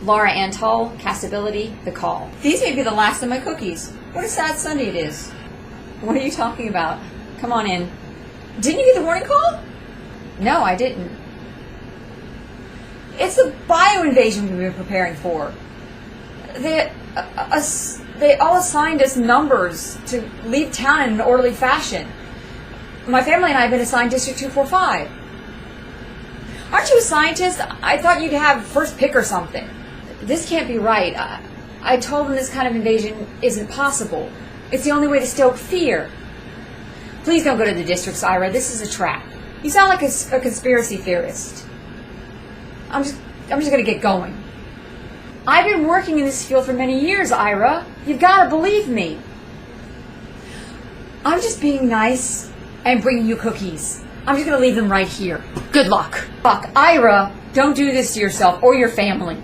Laura Antall, Castability, The Call. These may be the last of my cookies. What a sad Sunday it is. What are you talking about? Come on in. Didn't you get the warning call? No, I didn't. It's the bio-invasion we've been preparing for. They all assigned us numbers to leave town in an orderly fashion. My family and I have been assigned District 245. Aren't you a scientist? I thought you'd have first pick or something. This can't be right. I told them this kind of invasion isn't possible. It's the only way to stoke fear. Please don't go to the districts, Ira. This is a trap. You sound like a conspiracy theorist. I'm just going to get going. I've been working in this field for many years, Ira. You've got to believe me. I'm just being nice and bringing you cookies. I'm just going to leave them right here. Good luck. Fuck, Ira, don't do this to yourself or your family.